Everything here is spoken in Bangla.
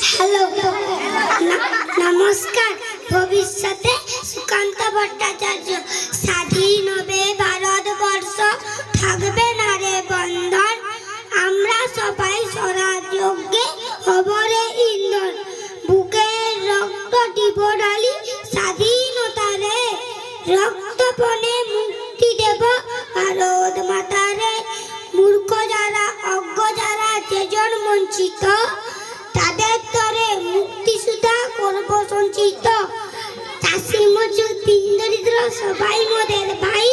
হ্যালো, নমস্কার। ভবিষ্যতে সুকান্ত ভট্টাচার্য। স্বাধীন হবে ভারতবর্ষ, থাকবে না রে বন্ধন। আমরা সবাই স্বরাজ্যে হব রে ইন্ধন। বুকের রক্ত দিব ঢালি স্বাধীনতারে, রক্তপণে মুক্তি দেব ভারত মাতারে। মূর্খ যারা, অজ্ঞ যারা, যেজন বঞ্চিত, তাদের তরে মুক্তি সুধা করব সঞ্চিত। চাষি মজুর দিন দরিদ্র সবাই মোদের ভাই,